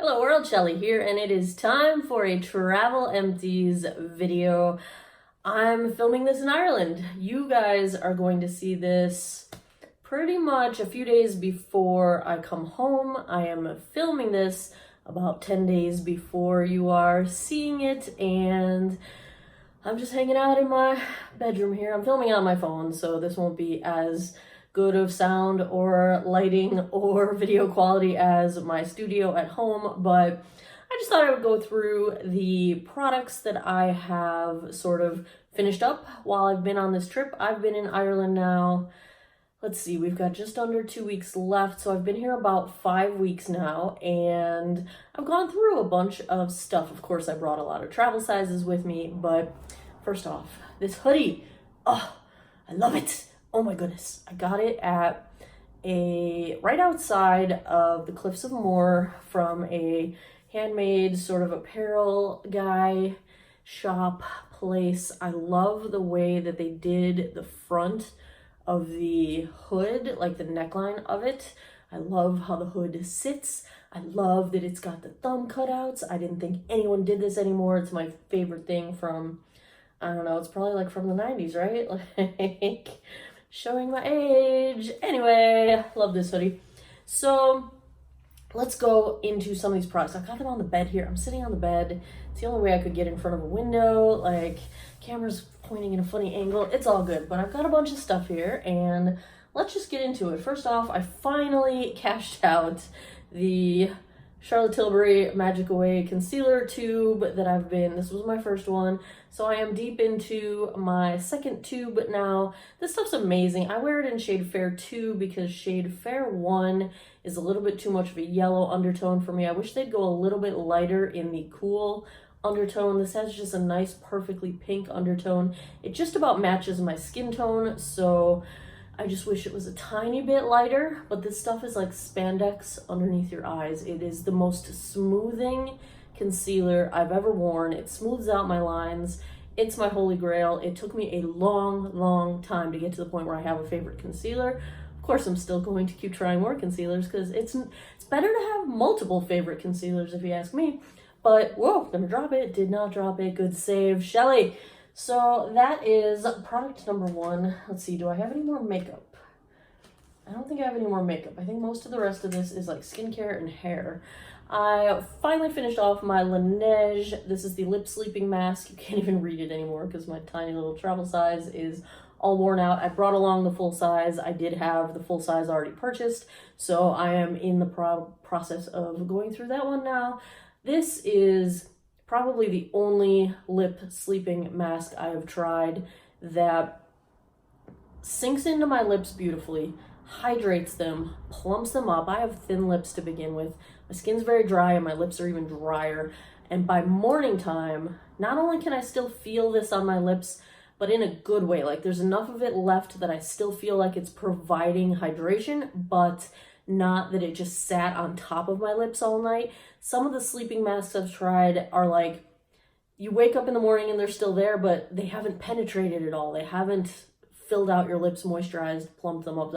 Hello world, Shelly here, and it is time for a Travel Empties video. I'm filming this in Ireland. You guys are going to see this pretty much a few days before I come home. I am filming this about 10 days before you are seeing it, and I'm just hanging out in my bedroom here. I'm filming on my phone, so this won't be as good of sound or lighting or video quality as my studio at home, but I just thought I would go through the products that I have sort of finished up while I've been on this trip. I've been in Ireland now, let's see, we've got just under 2 weeks left, so I've been here about 5 weeks now, and I've gone through a bunch of stuff. Of course, I brought a lot of travel sizes with me, but first off, this hoodie, oh, I love it. Oh my goodness, I got it at right outside of the Cliffs of Moher from a handmade sort of apparel guy shop place. I love the way that they did the front of the hood, like the neckline of it. I love how the hood sits. I love that it's got the thumb cutouts. I didn't think anyone did this anymore. It's my favorite thing from, I don't know, it's probably like from the 90s, right? Like, showing my age. Anyway, love this hoodie. So let's go into some of these products. I've got them on the bed here. I'm sitting on the bed. It's the only way I could get in front of a window. Like, camera's pointing in a funny angle. It's all good, but I've got a bunch of stuff here, and let's just get into it. First off, I finally cashed out the Charlotte Tilbury Magic Away concealer tube that this was my first one, so I am deep into my second tube now. This stuff's amazing. I wear it in shade Fair 2 because shade Fair 1 is a little bit too much of a yellow undertone for me. I wish they'd go a little bit lighter in the cool undertone. This has just a nice, perfectly pink undertone. It just about matches my skin tone, so I just wish it was a tiny bit lighter, but this stuff is like spandex underneath your eyes. It is the most smoothing concealer I've ever worn. It smooths out my lines. It's my holy grail. It took me a long time to get to the point where I have a favorite concealer. Of course, I'm still going to keep trying more concealers because it's better to have multiple favorite concealers if you ask me. But, whoa, gonna drop it. Did not drop it. Good save, Shelly. So that is product number one. Let's see, do I have any more makeup? I don't think I have any more makeup. I think most of the rest of this is like skincare and hair. I finally finished off my Laneige. This is the lip sleeping mask. You can't even read it anymore because my tiny little travel size is all worn out. I brought along the full size. I did have the full size already purchased, so I am in the process of going through that one now. This is probably the only lip sleeping mask I have tried that sinks into my lips beautifully, hydrates them, plumps them up. I have thin lips to begin with. My skin's very dry and my lips are even drier. And by morning time, not only can I still feel this on my lips, but in a good way. Like, there's enough of it left that I still feel like it's providing hydration, but not that it just sat on top of my lips all night. Some of the sleeping masks I've tried are like, you wake up in the morning and they're still there, but they haven't penetrated at all. They haven't filled out your lips, moisturized, plumped them up.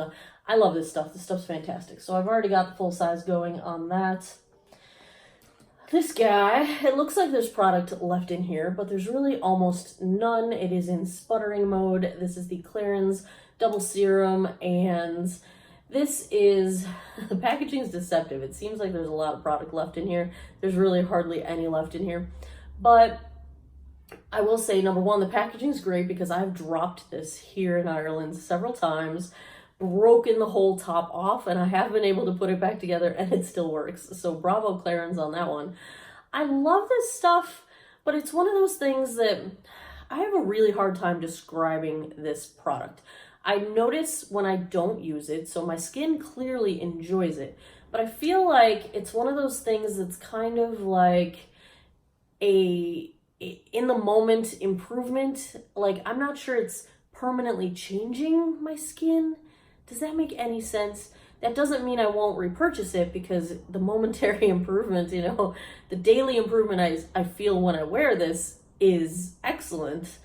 I love this stuff. This stuff's fantastic. So I've already got the full size going on that. This guy, it looks like there's product left in here, but there's really almost none. It is in sputtering mode. This is the Clarins Double Serum, and this is, the packaging is deceptive. It seems like there's a lot of product left in here. There's really hardly any left in here. But I will say, number one, the packaging is great because I've dropped this here in Ireland several times, broken the whole top off, and I have been able to put it back together and it still works. So bravo Clarins on that one. I love this stuff, but it's one of those things that I have a really hard time describing this product. I notice when I don't use it, so my skin clearly enjoys it, but I feel like it's one of those things that's kind of like a in the moment improvement. Like, I'm not sure it's permanently changing my skin. Does that make any sense? That doesn't mean I won't repurchase it, because the momentary improvement, you know, the daily improvement I feel when I wear this is excellent.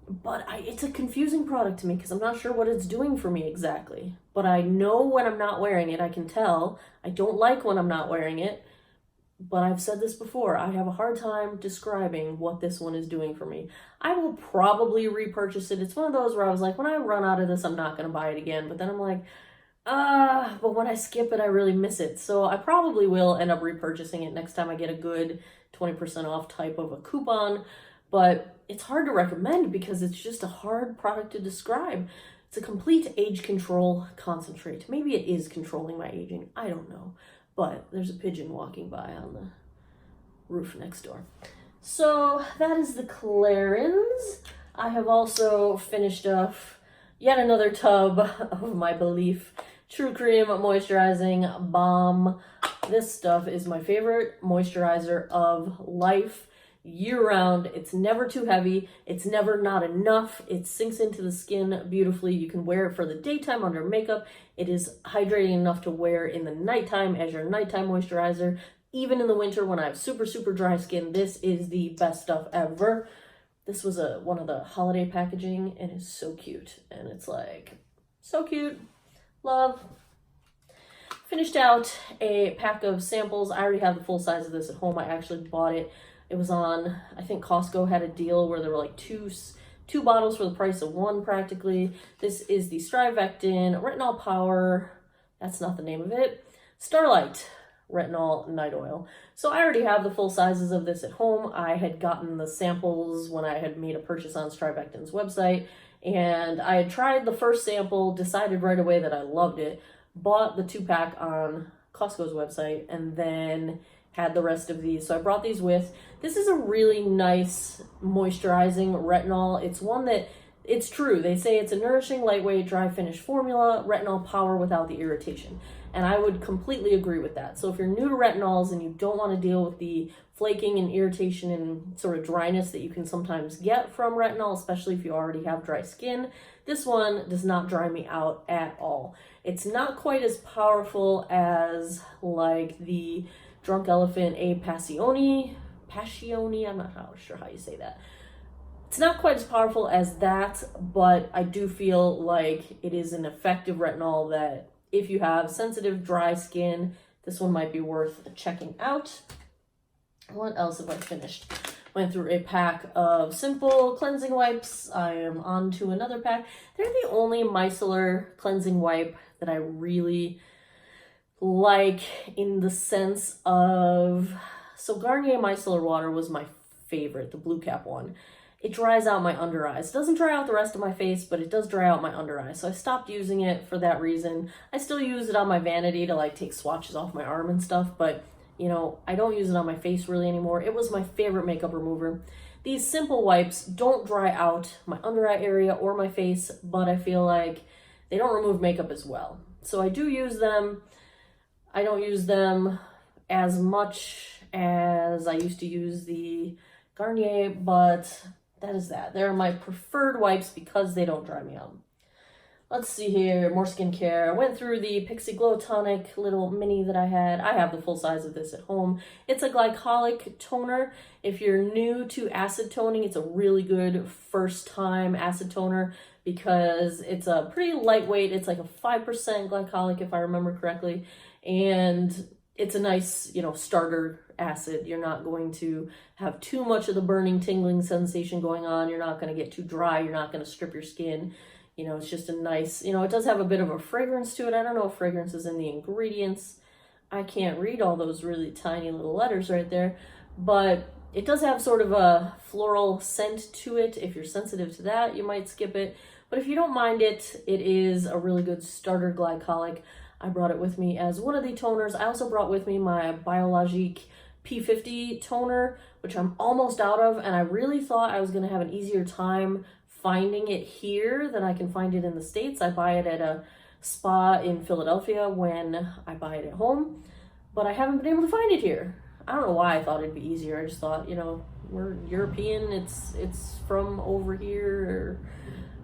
But it's a confusing product to me because I'm not sure what it's doing for me exactly. But I know when I'm not wearing it, I can tell. I don't like when I'm not wearing it. but I've said this before, I have a hard time describing what this one is doing for me. I will probably repurchase it. It's one of those where I was like, when I run out of this, I'm not going to buy it again. But then I'm like, but when I skip it, I really miss it. So I probably will end up repurchasing it next time I get a good 20% off type of a coupon. But it's hard to recommend because it's just a hard product to describe. It's a complete age control concentrate. Maybe it is controlling my aging. I don't know. But there's a pigeon walking by on the roof next door. So that is the Clarins. I have also finished off yet another tub of my Belief True Cream Moisturizing Balm. This stuff is my favorite moisturizer of life. Year-round. It's never too heavy. It's never not enough. It sinks into the skin beautifully. You can wear it for the daytime under makeup. It is hydrating enough to wear in the nighttime as your nighttime moisturizer. Even in the winter when I have super, super dry skin, this is the best stuff ever. This was one of the holiday packaging and it's so cute. And it's like, so cute. Love. Finished out a pack of samples. I already have the full size of this at home. I actually bought it. It was on, I think Costco had a deal where there were like two bottles for the price of one practically. This is the Strivectin Retinol Power, that's not the name of it, Starlight Retinol Night Oil. So I already have the full sizes of this at home. I had gotten the samples when I had made a purchase on Strivectin's website, and I had tried the first sample, decided right away that I loved it, bought the 2-pack on Costco's website, and then had the rest of these. So I brought these with. This is a really nice moisturizing retinol. It's one that, it's true. They say it's a nourishing, lightweight, dry finish formula, retinol power without the irritation. And I would completely agree with that. So if you're new to retinols and you don't want to deal with the flaking and irritation and sort of dryness that you can sometimes get from retinol, especially if you already have dry skin, this one does not dry me out at all. It's not quite as powerful as like the Drunk Elephant A Passione, I'm not sure how you say that. It's not quite as powerful as that, but I do feel like it is an effective retinol that if you have sensitive, dry skin, this one might be worth checking out. What else have I finished? Went through a pack of simple cleansing wipes. I am on to another pack. They're the only micellar cleansing wipe that I really like in the sense of, so Garnier Micellar Water was my favorite, the blue cap one. It dries out my under eyes. It doesn't dry out the rest of my face, but it does dry out my under eyes. So I stopped using it for that reason. I still use it on my vanity to like take swatches off my arm and stuff, but you know, I don't use it on my face really anymore. It was my favorite makeup remover. These simple wipes don't dry out my under eye area or my face, but I feel like they don't remove makeup as well. So I do use them. I don't use them as much as I used to use the Garnier, but that is that. They're my preferred wipes because they don't dry me out. Let's see here, more skincare. I went through the Pixie Glow Tonic little mini that I had. I have the full size of this at home. It's a glycolic toner. If you're new to acid toning, it's a really good first time acid toner because it's a pretty lightweight. It's like a 5% glycolic if I remember correctly. And it's a nice, you know, starter acid. You're not going to have too much of the burning, tingling sensation going on. You're not going to get too dry. You're not going to strip your skin. You know, it's just a nice, you know, it does have a bit of a fragrance to it. I don't know if fragrance is in the ingredients. I can't read all those really tiny little letters right there, but it does have sort of a floral scent to it. If you're sensitive to that, you might skip it. But if you don't mind it, it is a really good starter glycolic. I brought it with me as one of the toners. I also brought with me my Biologique P50 toner, which I'm almost out of, and I really thought I was going to have an easier time finding it here than I can find it in the States. I buy it at a spa in Philadelphia when I buy it at home, but I haven't been able to find it here. I don't know why I thought it'd be easier. I just thought, you know, we're European, it's from over here.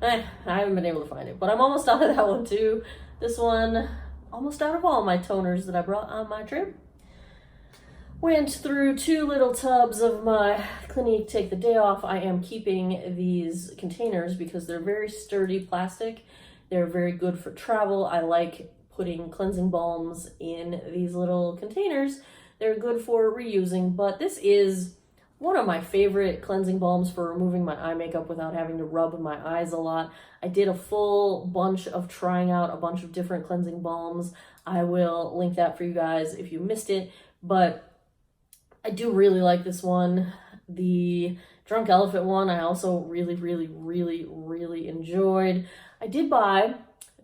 I haven't been able to find it, but I'm almost out of that one too. This one, almost out of all my toners that I brought on my trip. Went through 2 little tubs of my Clinique Take the Day Off. I am keeping these containers because they're very sturdy plastic. They're very good for travel. I like putting cleansing balms in these little containers They're good for reusing, but this is one of my favorite cleansing balms for removing my eye makeup without having to rub my eyes a lot. I did a full bunch of trying out a bunch of different cleansing balms. I will link that for you guys if you missed it, but I do really like this one. The Drunk Elephant one I also really enjoyed. I did buy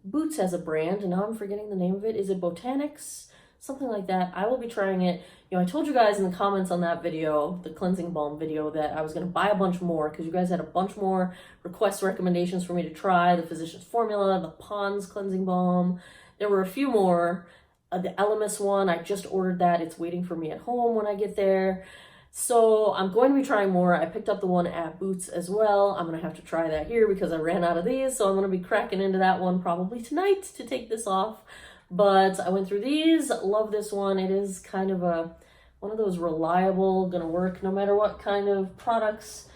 Boots as a brand, and now I'm forgetting the name of it. Is it Botanics? Something like that. I will be trying it. You know, I told you guys in the comments on that video, the cleansing balm video, that I was going to buy a bunch more because you guys had a bunch more request recommendations for me to try. The Physicians Formula, the Pond's cleansing balm. There were a few more. The Elemis one, I just ordered that. It's waiting for me at home when I get there. So I'm going to be trying more. I picked up the one at Boots as well. I'm going to have to try that here because I ran out of these. So I'm going to be cracking into that one probably tonight to take this off. But I went through these. Love this one. It is kind of one of those reliable, going to work no matter what kind of products.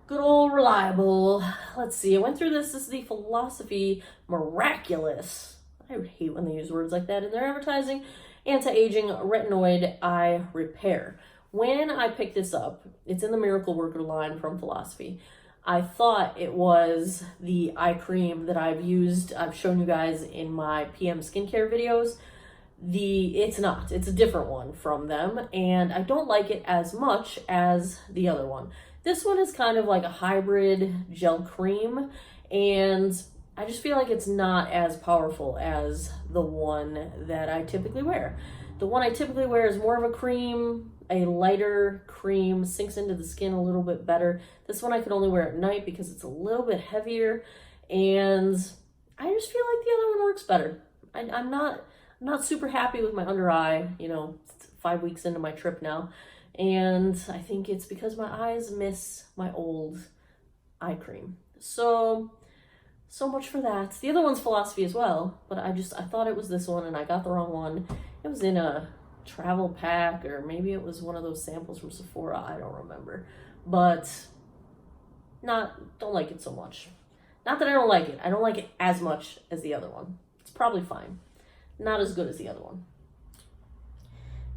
Good old reliable. Let's see. I went through this. This is the Philosophy Miraculous. I hate when they use words like that in their advertising. Anti-aging retinoid eye repair. When I picked this up, it's in the Miracle Worker line from Philosophy. I thought it was the eye cream that I've used. I've shown you guys in my PM skincare videos. It's not. It's a different one from them, and I don't like it as much as the other one. This one is kind of like a hybrid gel cream, and I just feel like it's not as powerful as the one that I typically wear. The one I typically wear is more of a cream, a lighter cream, sinks into the skin a little bit better. This one I can only wear at night because it's a little bit heavier, and I just feel like the other one works better. I'm not super happy with my under eye, you know, 5 weeks into my trip now, and I think it's because my eyes miss my old eye cream. So much for that. The other one's Philosophy as well, but I thought it was this one and I got the wrong one. It was in a travel pack, or maybe it was one of those samples from Sephora. I don't remember, but don't like it so much. Not that I don't like it. I don't like it as much as the other one. It's probably fine. Not as good as the other one.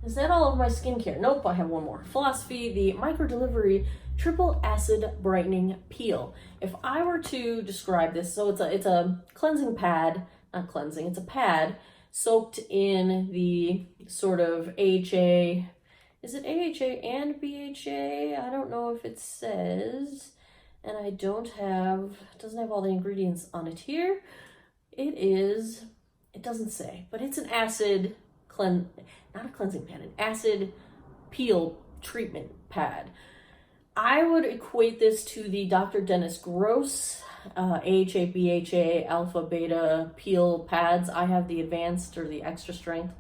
Is that all of my skincare? Nope, I have one more. Philosophy, the Micro Delivery Triple Acid Brightening Peel. If I were to describe this, so it's a cleansing pad, not cleansing, it's a pad soaked in the sort of AHA. Is it AHA and BHA? I don't know if it says, and it doesn't have all the ingredients on it here. It doesn't say, but it's an acid not a cleansing pad, an acid peel treatment pad. I would equate this to the Dr. Dennis Gross AHA, BHA, alpha, beta peel pads. I have the advanced or the extra strength,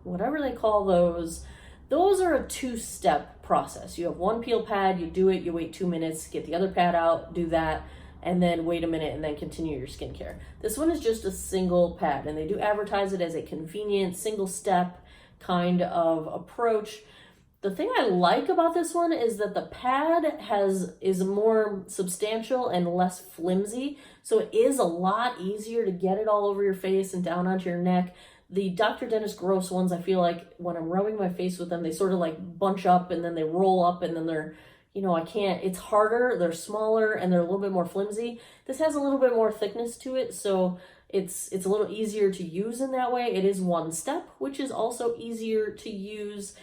whatever they call those. Those are a two-step process. You have one peel pad, you do it, you wait 2 minutes, get the other pad out, do that, and then wait a minute and then continue your skincare. This one is just a single pad, and they do advertise it as a convenient single-step kind of approach. The thing I like about this one is that the pad is more substantial and less flimsy, so it is a lot easier to get it all over your face and down onto your neck. The Dr. Dennis Gross ones, I feel like when I'm rubbing my face with them, they sort of like bunch up and then they roll up and then they're, it's harder, they're smaller, and they're a little bit more flimsy. This has a little bit more thickness to it, so it's a little easier to use in that way. It is one step, which is also easier to use.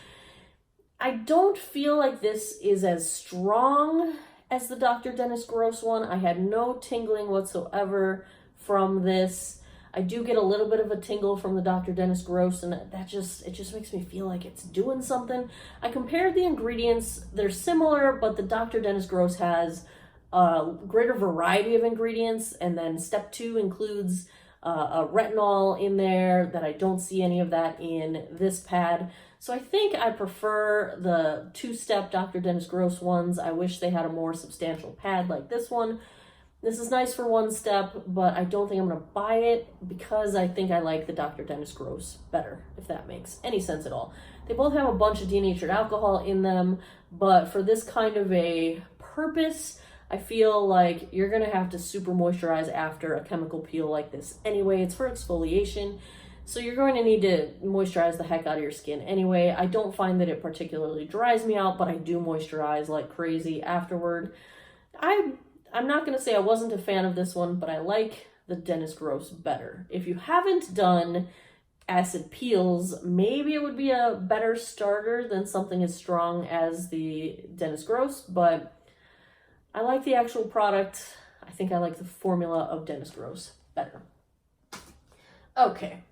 I don't feel like this is as strong as the Dr. Dennis Gross one. I had no tingling whatsoever from this. I do get a little bit of a tingle from the Dr. Dennis Gross, and it just makes me feel like it's doing something. I compared the ingredients. They're similar, but the Dr. Dennis Gross has a greater variety of ingredients, and then step 2 includes a retinol in there that I don't see any of that in this pad. So I think I prefer the 2-step Dr. Dennis Gross ones. I wish they had a more substantial pad like this one. This is nice for 1 step, but I don't think I'm going to buy it because I think I like the Dr. Dennis Gross better, if that makes any sense at all. They both have a bunch of denatured alcohol in them, but for this kind of a purpose, I feel like you're going to have to super moisturize after a chemical peel like this anyway. It's for exfoliation. So you're going to need to moisturize the heck out of your skin anyway. I don't find that it particularly dries me out, but I do moisturize like crazy afterward. I'm not going to say I wasn't a fan of this one, but I like the Dennis Gross better. If you haven't done acid peels, maybe it would be a better starter than something as strong as the Dennis Gross, but I like the actual product. I think I like the formula of Dennis Gross better. Okay,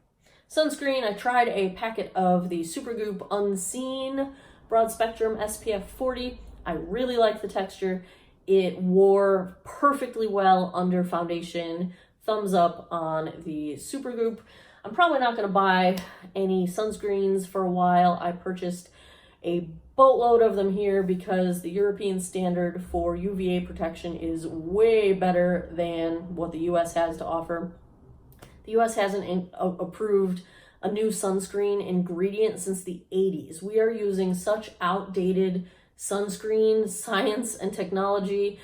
sunscreen. I tried a packet of the Supergoop Unseen Broad Spectrum SPF 40. I really like the texture. It wore perfectly well under foundation. Thumbs up on the Supergoop. I'm probably not going to buy any sunscreens for a while. I purchased a boatload of them here because the European standard for UVA protection is way better than what the US has to offer. The US hasn't approved a new sunscreen ingredient since the 80s. We are using such outdated sunscreen science and technology.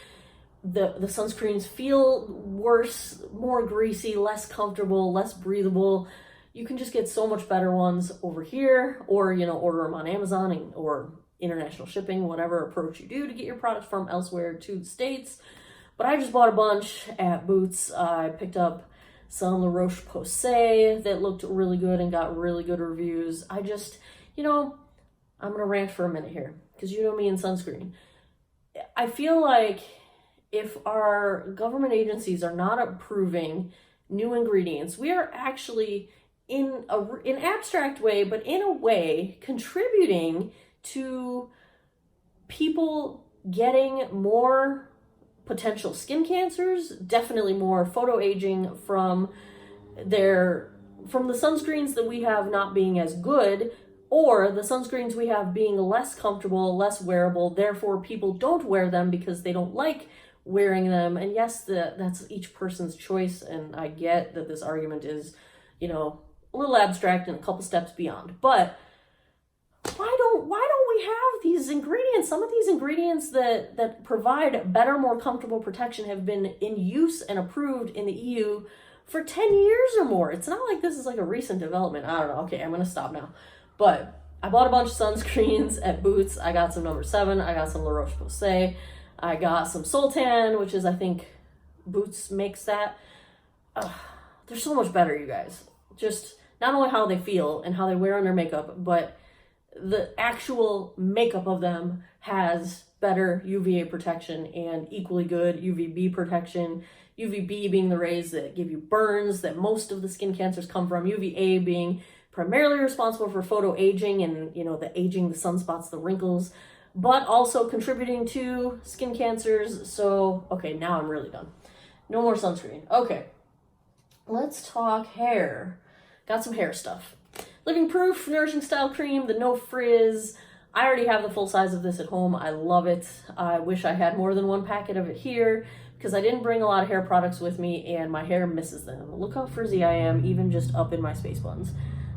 The sunscreens feel worse, more greasy, less comfortable, less breathable. You can just get so much better ones over here, or, you know, order them on Amazon or international shipping, whatever approach you do to get your products from elsewhere to the States. But I just bought a bunch at Boots. I picked up some La Roche-Posay that looked really good and got really good reviews. I just, you know, I'm going to rant for a minute here because you know me in sunscreen. I feel like if our government agencies are not approving new ingredients, we are actually in an abstract way, but in a way, contributing to people getting more potential skin cancers, definitely more photo aging from the sunscreens that we have not being as good, or the sunscreens we have being less comfortable, less wearable, therefore people don't wear them because they don't like wearing them. And yes, that's each person's choice, and I get that this argument is, you know, a little abstract and a couple steps beyond, but why don't we have these ingredients? Some of these ingredients that provide better, more comfortable protection have been in use and approved in the EU for 10 years or more. It's not like this is like a recent development. I don't know. Okay, I'm going to stop now. But I bought a bunch of sunscreens at Boots. I got some number 7. I got some La Roche-Posay. I got some Sultan, which is, I think, Boots makes that. They're so much better, you guys. Just not only how they feel and how they wear on their makeup, but the actual makeup of them has better UVA protection and equally good UVB protection. UVB being the rays that give you burns that most of the skin cancers come from. UVA being primarily responsible for photo aging and, you know, the aging, the sunspots, the wrinkles, but also contributing to skin cancers. So, okay, now I'm really done. No more sunscreen. Okay, let's talk hair. Got some hair stuff. Living Proof Nourishing Style Cream, the No Frizz. I already have the full size of this at home. I love it. I wish I had more than one packet of it here because I didn't bring a lot of hair products with me and my hair misses them. Look how frizzy I am, even just up in my space buns.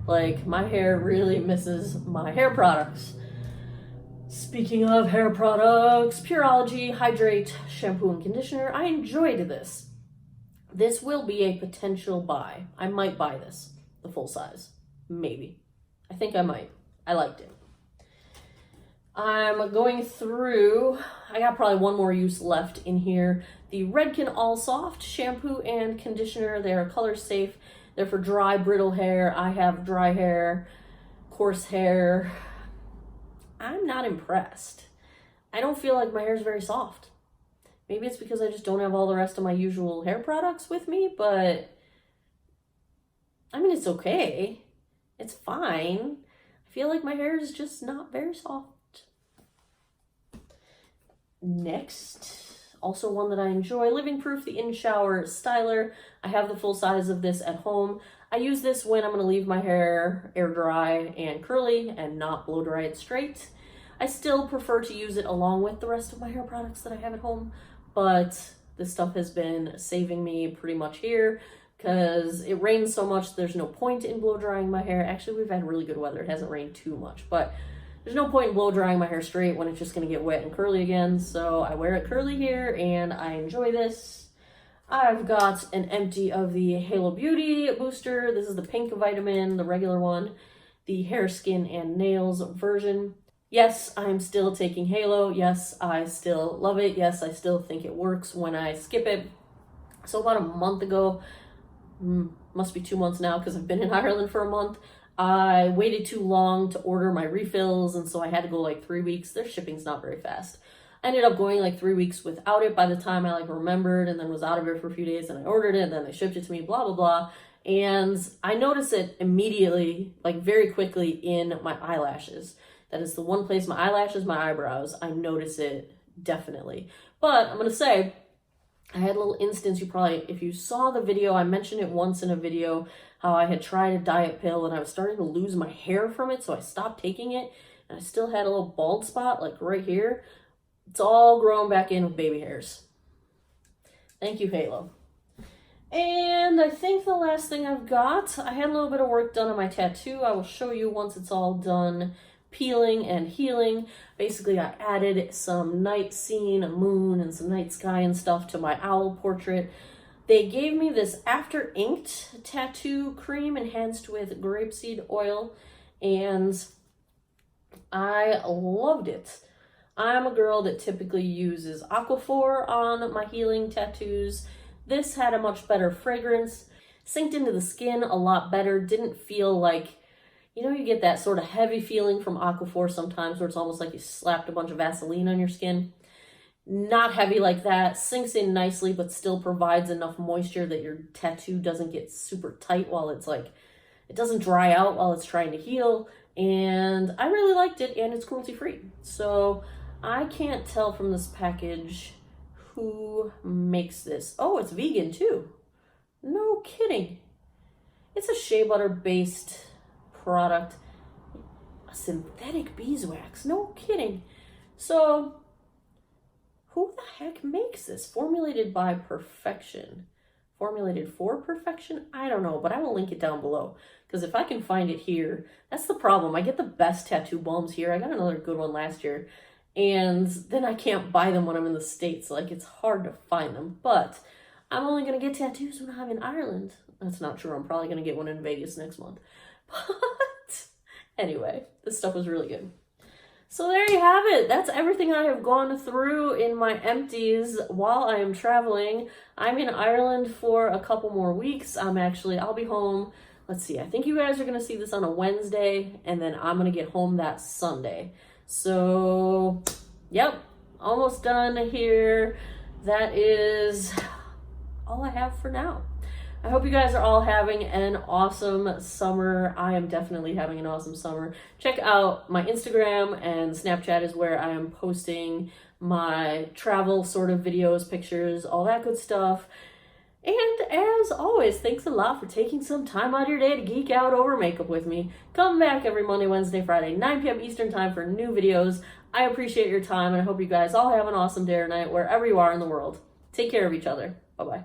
Like, my hair really misses my hair products. Speaking of hair products, Pureology Hydrate Shampoo and Conditioner. I enjoyed this. This will be a potential buy. I might buy this, the full size. Maybe. I think I might. I liked it. I'm going through, I got probably one more use left in here. The Redken All Soft Shampoo and Conditioner. They are color safe. They're for dry, brittle hair. I have dry hair, coarse hair. I'm not impressed. I don't feel like my hair is very soft. Maybe it's because I just don't have all the rest of my usual hair products with me, but I mean, it's okay. It's fine. I feel like my hair is just not very soft. Next, also one that I enjoy, Living Proof, the In Shower Styler. I have the full size of this at home. I use this when I'm going to leave my hair air dry and curly and not blow dry it straight. I still prefer to use it along with the rest of my hair products that I have at home, but this stuff has been saving me pretty much here because it rains so much. There's no point in blow drying my hair. Actually, we've had really good weather. It hasn't rained too much, but there's no point in blow drying my hair straight when it's just going to get wet and curly again. So I wear it curly here and I enjoy this. I've got an empty of the Halo Beauty booster. This is the pink vitamin, the regular one, the hair, skin, and nails version. Yes, I'm still taking Halo. Yes, I still love it. Yes, I still think it works when I skip it. So about a month ago, must be 2 months now because I've been in Ireland for a month, I waited too long to order my refills, and so I had to go like 3 weeks. Their shipping's not very fast. I ended up going like 3 weeks without it by the time I like remembered, and then was out of it for a few days, and I ordered it, and then they shipped it to me, blah, blah, blah. And I noticed it immediately, like very quickly, in my eyelashes. That is the one place, my eyelashes, my eyebrows, I notice it definitely. But I'm going to say, I had a little instance, you probably, if you saw the video, I mentioned it once in a video, how I had tried a diet pill and I was starting to lose my hair from it, so I stopped taking it, and I still had a little bald spot, like right here. It's all grown back in with baby hairs. Thank you, Halo. And I think the last thing I've got, I had a little bit of work done on my tattoo. I will show you once it's all done peeling and healing. Basically, I added some night scene, a moon, and some night sky and stuff to my owl portrait. They gave me this after inked tattoo cream enhanced with grapeseed oil, and I loved it. I'm a girl that typically uses Aquaphor on my healing tattoos. This had a much better fragrance, synced into the skin a lot better, didn't feel like, you know, you get that sort of heavy feeling from Aquaphor sometimes where it's almost like you slapped a bunch of Vaseline on your skin. Not heavy like that, sinks in nicely, but still provides enough moisture that your tattoo doesn't get super tight while it's like, it doesn't dry out while it's trying to heal. And I really liked it, and it's cruelty-free. So I can't tell from this package who makes this. Oh, it's vegan too. No kidding. It's a shea butter based product. A synthetic beeswax. No kidding. So who the heck makes this? Formulated by Perfection. Formulated for Perfection? I don't know, but I will link it down below. Because if I can find it here, that's the problem. I get the best tattoo balms here. I got another good one last year. And then I can't buy them when I'm in the States. Like, it's hard to find them. But I'm only going to get tattoos when I'm in Ireland. That's not true. I'm probably going to get one in Vegas next month. But anyway, this stuff was really good. So there you have it. That's everything I have gone through in my empties while I am traveling. I'm in Ireland for a couple more weeks. I'll be home. Let's see. I think you guys are going to see this on a Wednesday, and then I'm going to get home that Sunday. So, yep, almost done here. That is all I have for now. I hope you guys are all having an awesome summer. I am definitely having an awesome summer. Check out my Instagram, and Snapchat is where I am posting my travel sort of videos, pictures, all that good stuff. And as always, thanks a lot for taking some time out of your day to geek out over makeup with me. Come back every Monday, Wednesday, Friday, 9 p.m. Eastern time for new videos. I appreciate your time, and I hope you guys all have an awesome day or night wherever you are in the world. Take care of each other. Bye-bye.